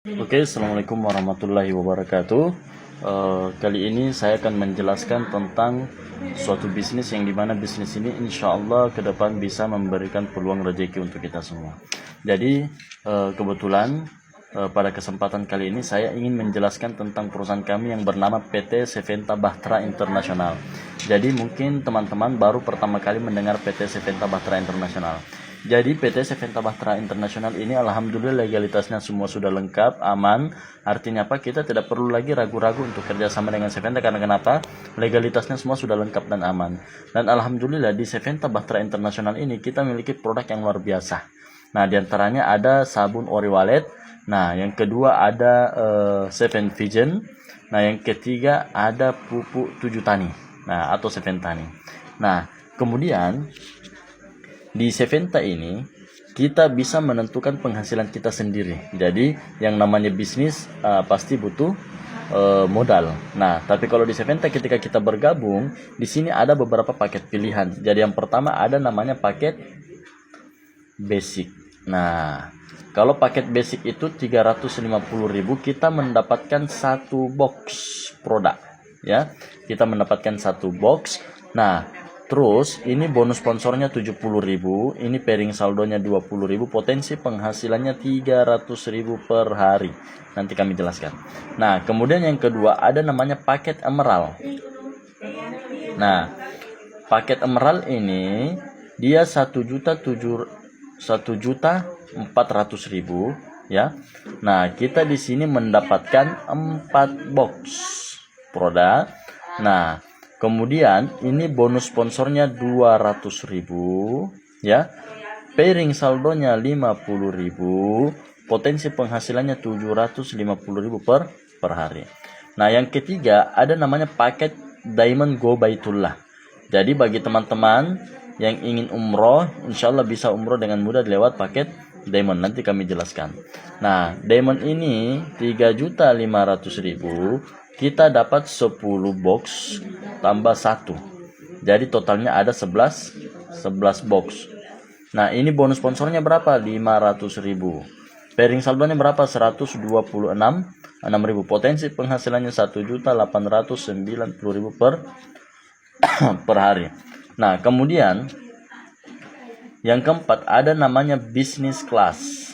Oke, Assalamualaikum warahmatullahi wabarakatuh. Kali ini saya akan menjelaskan tentang suatu bisnis yang dimana bisnis ini insya Allah ke depan bisa memberikan peluang rezeki untuk kita semua. Jadi kebetulan pada kesempatan kali ini saya ingin menjelaskan tentang perusahaan kami yang bernama PT Seventa Bahtera Internasional. Jadi mungkin teman-teman baru pertama kali mendengar PT Seventa Bahtera Internasional. Jadi PT Seventa Bahtera Internasional ini alhamdulillah legalitasnya semua sudah lengkap, aman. Artinya apa? Kita tidak perlu lagi ragu-ragu untuk kerjasama dengan Seventa karena kenapa? Legalitasnya semua sudah lengkap dan aman. Dan alhamdulillah di Seventa Bahtera Internasional ini kita memiliki produk yang luar biasa. Nah, diantaranya ada sabun Ori Wallet. Nah, yang kedua ada Seven Vision. Nah, yang ketiga ada pupuk 7 tani. Nah, atau Seven Tani. Nah, kemudian di Seventa ini kita bisa menentukan penghasilan kita sendiri. Jadi yang namanya bisnis pasti butuh modal. Nah, tapi kalau di Seventa ketika kita bergabung, di sini ada beberapa paket pilihan. Jadi yang pertama ada namanya paket basic. Nah, kalau paket basic itu 350.000 kita mendapatkan satu box produk, ya. Kita mendapatkan satu box. Nah, terus ini bonus sponsornya 70.000, ini pairing saldonya 20.000, potensi penghasilannya 300.000 per hari. Nanti kami jelaskan. Nah, kemudian yang kedua ada namanya paket emerald. Nah, paket emerald ini dia 1.400.000 ya. Nah, kita di sini mendapatkan 4 box produk. Nah, kemudian ini bonus sponsornya 200.000 ya. Pairing saldonya 50.000, potensi penghasilannya 750.000 per hari. Nah, yang ketiga ada namanya paket Diamond Go Baitullah. Jadi bagi teman-teman yang ingin umroh, insya Allah bisa umroh dengan mudah lewat paket Diamond. Nanti kami jelaskan. Nah, Diamond ini 3.500.000, kita dapat 10 box tambah 1. Jadi totalnya ada 11 box. Nah, ini bonus sponsornya berapa? 500.000. Pairing saldonya berapa? 126.000. Potensi penghasilannya 1.890.000 per hari. Nah, kemudian yang keempat ada namanya business class.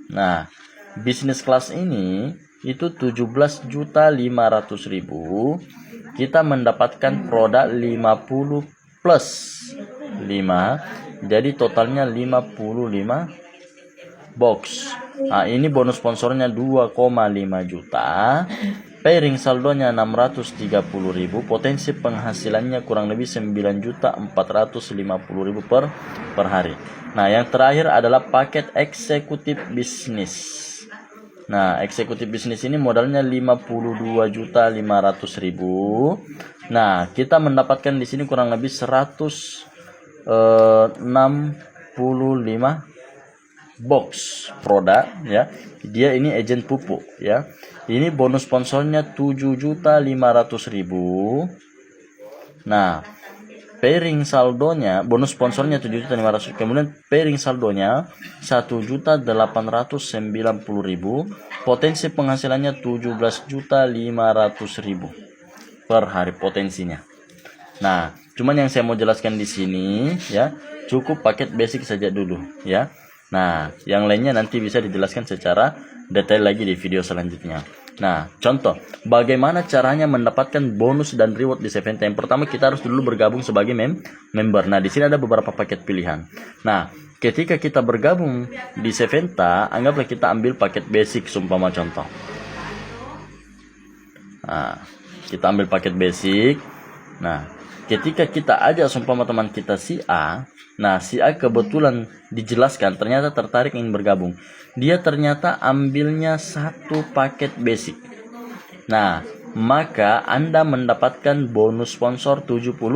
Nah, business class ini itu 17.500.000, kita mendapatkan produk 50 plus 5, jadi totalnya 55 box. Nah, ini bonus sponsornya 2,5 juta, pairing saldonya 630.000, potensi penghasilannya kurang lebih 9.450.000 per hari. Nah, yang terakhir adalah paket eksekutif bisnis. Nah, eksekutif bisnis ini modalnya 52.500.000. Nah, kita mendapatkan di sini kurang lebih 165 box produk ya. Dia ini agen pupuk ya. Ini bonus sponsornya 7.500.000. Nah, pairing saldonya, bonus sponsornya 7.500.000, kemudian pairing saldonya 1.890.000, potensi penghasilannya 17.500.000 per hari potensinya. Nah, cuman yang saya mau jelaskan di sini ya, cukup paket basic saja dulu ya. Nah, yang lainnya nanti bisa dijelaskan secara detail lagi di video selanjutnya. Nah, contoh bagaimana caranya mendapatkan bonus dan reward di Seventa. Yang pertama kita harus dulu bergabung sebagai member. Nah, di sini ada beberapa paket pilihan. Nah, ketika kita bergabung di Seventa, anggaplah kita ambil paket basic sumpama contoh. Nah, kita ambil paket basic. Nah, ketika kita ajak sumpama teman kita si A, nah si A kebetulan dijelaskan ternyata tertarik ingin bergabung. Dia ternyata ambilnya satu paket basic. Nah, maka Anda mendapatkan bonus sponsor 70.000.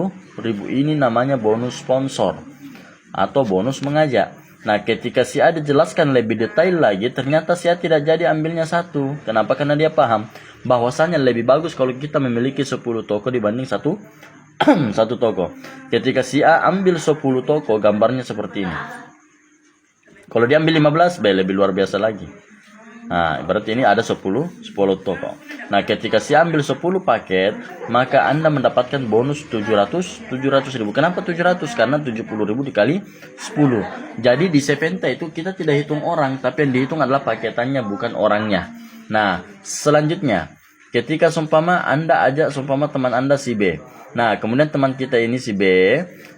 Ini namanya bonus sponsor atau bonus mengajak. Nah, ketika si A dijelaskan lebih detail lagi, ternyata si A tidak jadi ambilnya satu. Kenapa? Karena dia paham bahwasanya lebih bagus kalau kita memiliki 10 toko dibanding satu toko. Ketika si A ambil 10 toko, gambarnya seperti ini. Kalau dia ambil 15, lebih luar biasa lagi. Nah, berarti ini ada 10 toko. Nah, ketika si ambil 10 paket, maka Anda mendapatkan bonus 700.000. Kenapa 700? Karena 70.000 dikali 10. Jadi di Seventa itu kita tidak hitung orang, tapi yang dihitung adalah paketannya, bukan orangnya. Nah, selanjutnya, ketika seumpama Anda ajak seumpama teman Anda si B. Nah, kemudian teman kita ini si B,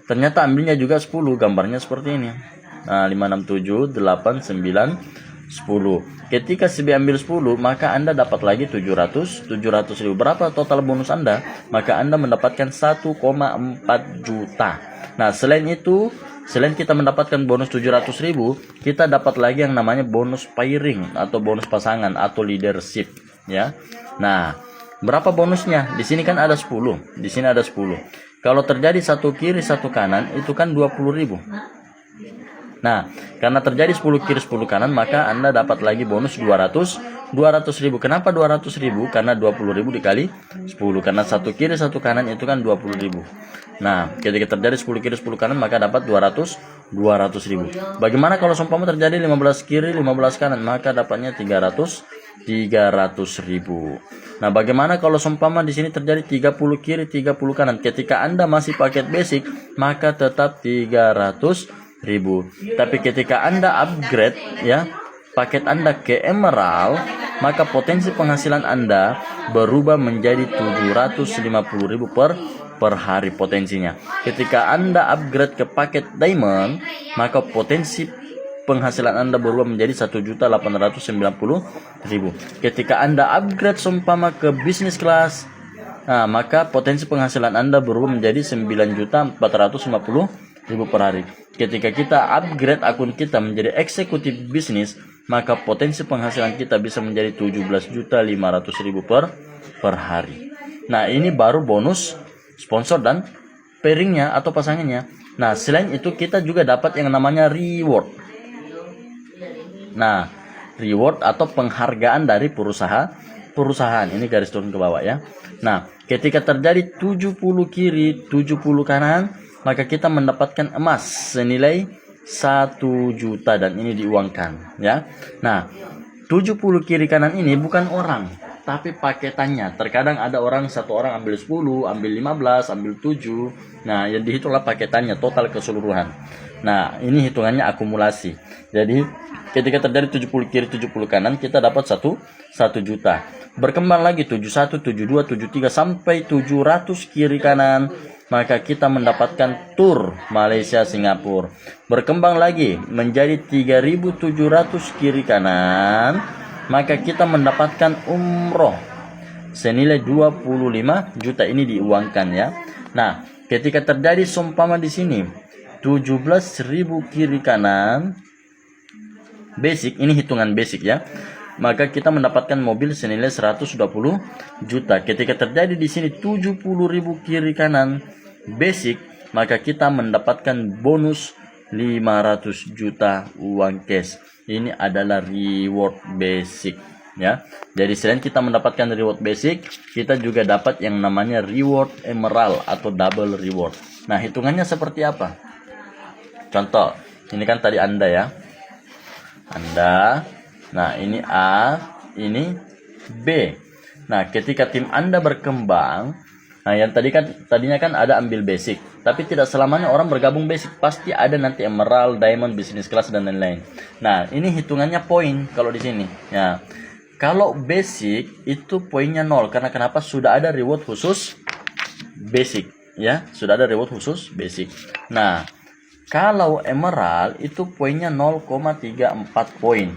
ternyata ambilnya juga 10, gambarnya seperti ini. Nah, 5, 6, 7, 8, 9, 10. Ketika si B ambil 10, maka Anda dapat lagi 700.000. Berapa total bonus Anda? Maka Anda mendapatkan 1,4 juta. Nah, selain itu, selain kita mendapatkan bonus 700.000, kita dapat lagi yang namanya bonus pairing atau bonus pasangan atau leadership, ya. Nah, berapa bonusnya? Di sini kan ada 10. Di sini ada 10. Kalau terjadi satu kiri satu kanan, itu kan 20.000. Nah, karena terjadi 10 kiri 10 kanan, maka Anda dapat lagi bonus 200.000. Kenapa 200.000? Karena 20.000 dikali 10. Karena satu kiri satu kanan itu kan 20.000. Nah, ketika terjadi 10 kiri 10 kanan, maka dapat 200.000. Bagaimana kalau seumpama terjadi 15 kiri 15 kanan, maka dapatnya 300.000. Nah, bagaimana kalau seumpama di sini terjadi 30 kiri 30 kanan? Ketika Anda masih paket basic, maka tetap 300.000. Tapi ketika Anda upgrade, ya, paket Anda ke Emerald, maka potensi penghasilan Anda berubah menjadi 750.000 per hari potensinya. Ketika Anda upgrade ke paket Diamond, maka potensi penghasilan Anda berubah menjadi 1.890.000. Ketika Anda upgrade seumpama ke business class, nah, maka potensi penghasilan Anda berubah menjadi 9.450.000 per hari. Ketika kita upgrade akun kita menjadi eksekutif bisnis, maka potensi penghasilan kita bisa menjadi 17.500.000 per hari. Nah, ini baru bonus sponsor dan pairingnya atau pasangannya. Nah, selain itu kita juga dapat yang namanya reward. Nah, reward atau penghargaan dari perusahaan. Ini garis turun ke bawah, ya. Nah, ketika terjadi 70 kiri 70 kanan, maka kita mendapatkan emas senilai 1 juta dan ini diuangkan, ya. Nah, 70 kiri kanan ini bukan orang, tapi paketannya. Terkadang ada orang, satu orang ambil 10, ambil 15, ambil 7. Nah, yang dihitunglah paketannya, total keseluruhan. Nah, ini hitungannya akumulasi. Jadi, ketika terjadi 70 kiri 70 kanan, kita dapat 1 juta. Berkembang lagi 71, 72, 73 sampai 700 kiri kanan, maka kita mendapatkan tur Malaysia Singapura. Berkembang lagi menjadi 3.700 kiri kanan, maka kita mendapatkan umroh senilai 25 juta. Ini diuangkan, ya. Nah, ketika terjadi seumpama di sini 17.000 kiri kanan basic, ini hitungan basic, ya, maka kita mendapatkan mobil senilai 120 juta. Ketika terjadi di sini 70.000 kiri kanan basic, maka kita mendapatkan bonus 500 juta uang cash. Ini adalah reward basic, ya. Jadi selain kita mendapatkan reward basic, kita juga dapat yang namanya reward emerald atau double reward. Nah, hitungannya seperti apa? Contoh, ini kan tadi Anda, ya. Anda, nah ini A, ini B. Nah, ketika tim Anda berkembang, nah yang tadinya kan ada ambil basic, tapi tidak selamanya orang bergabung basic, pasti ada nanti emerald, diamond, business class dan lain-lain. Nah, ini hitungannya poin kalau di sini. Ya, kalau basic itu poinnya 0 karena kenapa? Sudah ada reward khusus basic, ya, sudah ada reward khusus basic. Nah, kalau emerald itu poinnya 0,34 poin,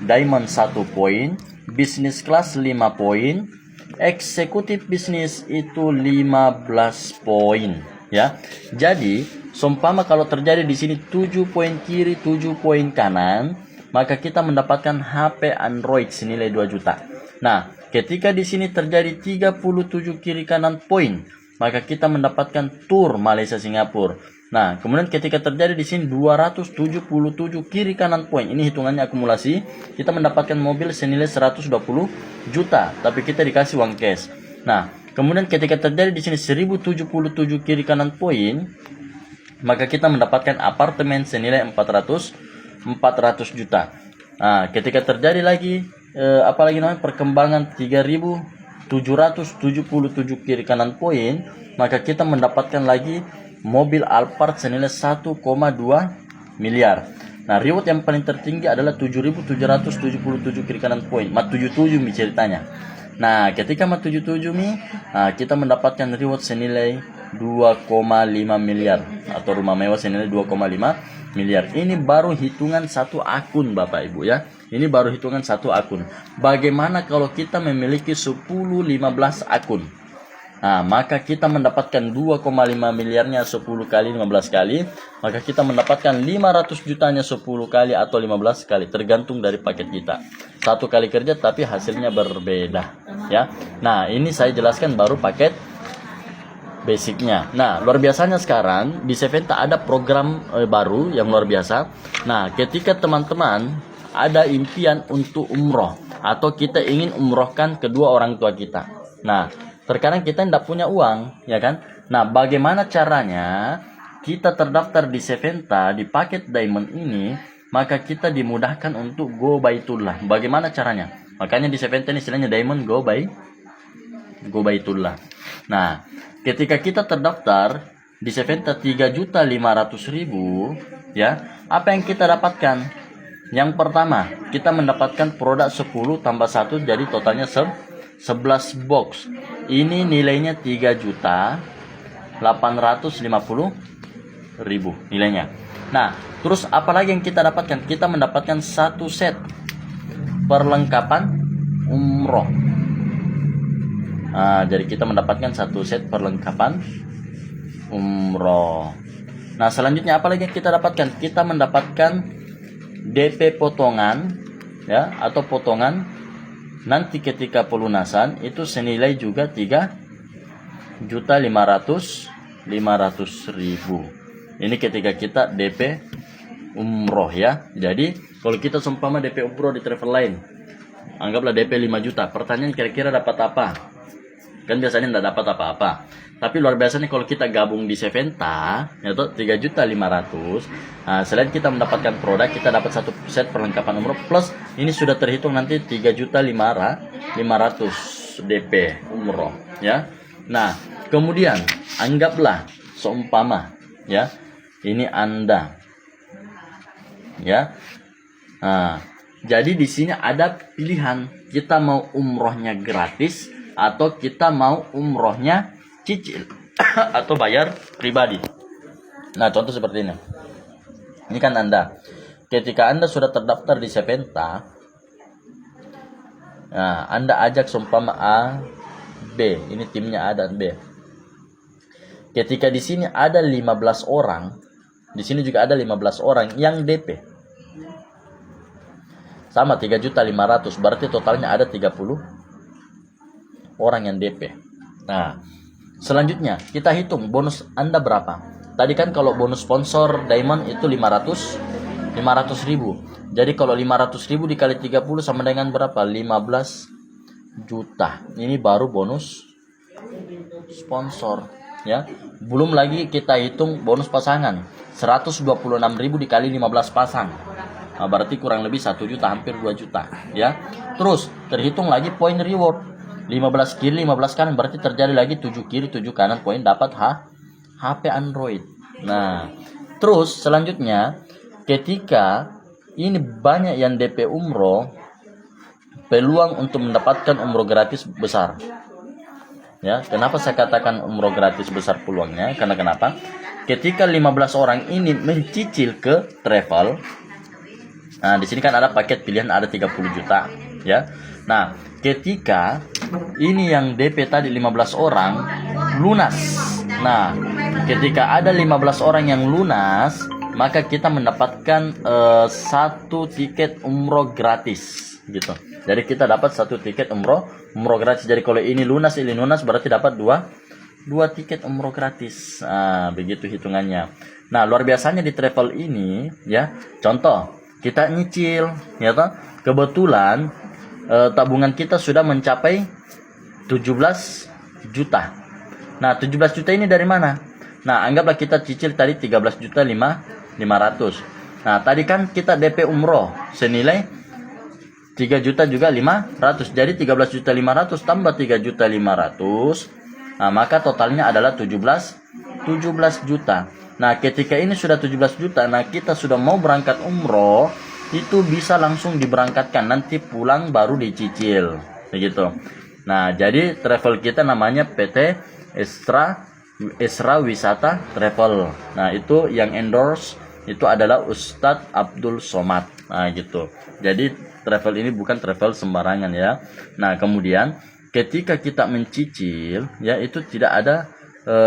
diamond 1 poin, business class 5 poin, eksekutif bisnis itu 15 poin, ya. Jadi, seumpama kalau terjadi di sini 7 poin kiri, 7 poin kanan, maka kita mendapatkan HP Android senilai 2 juta. Nah, ketika di sini terjadi 37 kiri kanan poin, maka kita mendapatkan tur Malaysia Singapura. Nah, kemudian ketika terjadi di sini 277 kiri kanan poin, ini hitungannya akumulasi, kita mendapatkan mobil senilai 120 juta, tapi kita dikasih uang cash. Nah, kemudian ketika terjadi di sini 1077 kiri kanan poin, maka kita mendapatkan apartemen senilai 400 juta. Nah, ketika terjadi lagi apalagi namanya perkembangan 3.777 kiri kanan poin, maka kita mendapatkan lagi mobil Alphard senilai 1,2 miliar. Nah, reward yang paling tertinggi adalah 7.777 kiri kanan poin, mat 77 mi ceritanya. Nah, ketika mat 77 mi, kita mendapatkan reward senilai 2,5 miliar atau rumah mewah senilai 2,5 miliar. Ini baru hitungan satu akun Bapak Ibu ya. Ini baru hitungan satu akun. Bagaimana kalau kita memiliki 10-15 akun? Nah, maka kita mendapatkan 2,5 miliarnya 10 kali 15 kali, maka kita mendapatkan 500 jutanya 10 kali atau 15 kali, tergantung dari paket kita. Satu kali kerja tapi hasilnya berbeda ya. Nah, ini saya jelaskan baru paket basicnya. Nah, luar biasanya sekarang di Seventa ada program baru yang luar biasa. Nah, ketika teman-teman ada impian untuk umroh atau kita ingin umrohkan kedua orang tua kita. Nah, terkadang kita tidak punya uang, ya kan? Nah, bagaimana caranya kita terdaftar di Seventa di paket Diamond ini, maka kita dimudahkan untuk go Baitullah. Bagaimana caranya? Makanya di Seventa ini istilahnya Diamond go Baitullah. Nah, ketika kita terdaftar di Seventa 3.500.000, ya, apa yang kita dapatkan? Yang pertama, kita mendapatkan produk 10 tambah 1 jadi totalnya 11 box. Ini nilainya 3.850.000 nilainya. Nah, terus apalagi yang kita dapatkan? Kita mendapatkan satu set perlengkapan umroh. Nah, jadi kita mendapatkan satu set perlengkapan umroh. Nah, selanjutnya apa lagi yang kita dapatkan? Kita mendapatkan DP potongan ya, atau potongan nanti ketika pelunasan itu senilai juga 3.500.000. Ini ketika kita DP umroh ya. Jadi kalau kita seumpama DP umroh di travel lain, anggaplah DP 5 juta. Pertanyaan kira-kira dapat apa? Kan biasanya tidak dapat apa-apa. Tapi luar biasanya kalau kita gabung di Seventa, yaitu 3.500.000. Nah, selain kita mendapatkan produk, kita dapat satu set perlengkapan umroh plus ini sudah terhitung nanti 3.500.000 DP umroh, ya. Nah, kemudian anggaplah seumpama, ya, ini Anda, ya. Nah, jadi di sini ada pilihan kita mau umrohnya gratis atau kita mau umrohnya cicil atau bayar pribadi. Nah, contoh seperti ini. Ini kan Anda. Ketika Anda sudah terdaftar di Seventa, nah, Anda ajak seumpama A, B. Ini timnya A dan B. Ketika di sini ada 15 orang, di sini juga ada 15 orang yang DP. Sama 3.500.000, berarti totalnya ada 30 orang yang DP. Nah, selanjutnya kita hitung bonus Anda berapa. Tadi kan kalau bonus sponsor Diamond itu 500.000. Jadi kalau 500.000 dikali 30 sama dengan berapa? 15 juta. Ini baru bonus sponsor, ya. Belum lagi kita hitung bonus pasangan. 126.000 dikali 15 pasang. Nah, berarti kurang lebih 1 juta, hampir 2 juta, ya. Terus terhitung lagi poin reward. 15 kiri 15 kanan, berarti terjadi lagi 7 kiri 7 kanan poin dapat HP Android. Nah, terus selanjutnya ketika ini banyak yang DP umroh, peluang untuk mendapatkan umroh gratis besar. Ya, kenapa saya katakan umroh gratis besar peluangnya? Karena kenapa? Ketika 15 orang ini mencicil ke travel, nah di sini kan ada paket pilihan ada 30 juta, ya. Nah, ketika ini yang DP tadi 15 orang lunas. Nah, ketika ada 15 orang yang lunas, maka kita mendapatkan satu tiket umroh gratis gitu. Jadi kita dapat satu tiket umroh gratis. Jadi kalau ini lunas berarti dapat dua tiket umroh gratis. Nah, begitu hitungannya. Nah, luar biasanya di travel ini, ya. Contoh, kita nyicil, ya toh. Kebetulan tabungan kita sudah mencapai 17 juta. Nah, 17 juta ini dari mana? Nah, anggaplah kita cicil tadi 13.500.000. Nah, tadi kan kita DP umroh senilai 3 juta juga 500. Jadi 13.500.000 tambah 3.500.000. Nah, maka totalnya adalah 17 juta. Nah, ketika ini sudah 17 juta, nah kita sudah mau berangkat umroh, itu bisa langsung diberangkatkan, nanti pulang baru dicicil. Begitu. Nah, jadi travel kita namanya PT Esra Wisata Travel. Nah, itu yang endorse itu adalah Ustadz Abdul Somad. Nah, gitu. Jadi travel ini bukan travel sembarangan ya. Nah, kemudian ketika kita mencicil ya, itu tidak ada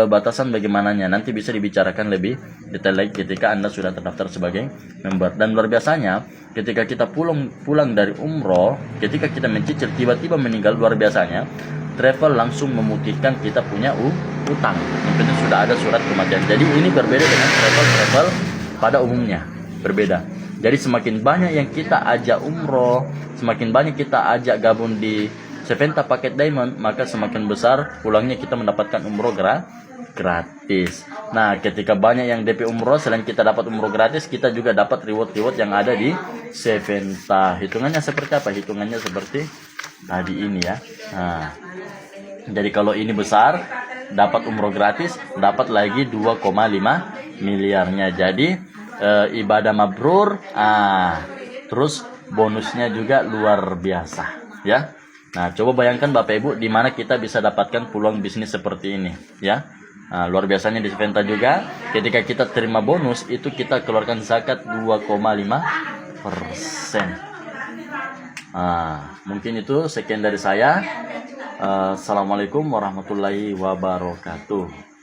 batasan bagaimananya, nanti bisa dibicarakan lebih detail lagi ketika Anda sudah terdaftar sebagai member. Dan luar biasanya ketika kita pulang dari umroh, ketika kita mencicil tiba-tiba meninggal, luar biasanya travel langsung memutihkan kita punya utang. Mungkin sudah ada surat kematian. Jadi ini berbeda dengan travel pada umumnya, berbeda. Jadi semakin banyak yang kita ajak umroh, semakin banyak kita ajak gabung di Seventa Paket Diamond, maka semakin besar pulangnya kita mendapatkan umroh gratis. Nah, ketika banyak yang DP umroh, selain kita dapat umroh gratis, kita juga dapat reward yang ada di Seventa. Hitungannya seperti apa? Hitungannya seperti tadi ini ya. Nah, jadi kalau ini besar, dapat umroh gratis, dapat lagi 2,5 miliarnya. Jadi ibadah mabrur, terus bonusnya juga luar biasa ya. Nah, coba bayangkan Bapak Ibu, di mana kita bisa dapatkan peluang bisnis seperti ini ya. Nah, luar biasanya di Seventa juga, ketika kita terima bonus itu kita keluarkan zakat 2,5%. Mungkin itu sekian dari saya. Assalamualaikum warahmatullahi wabarakatuh.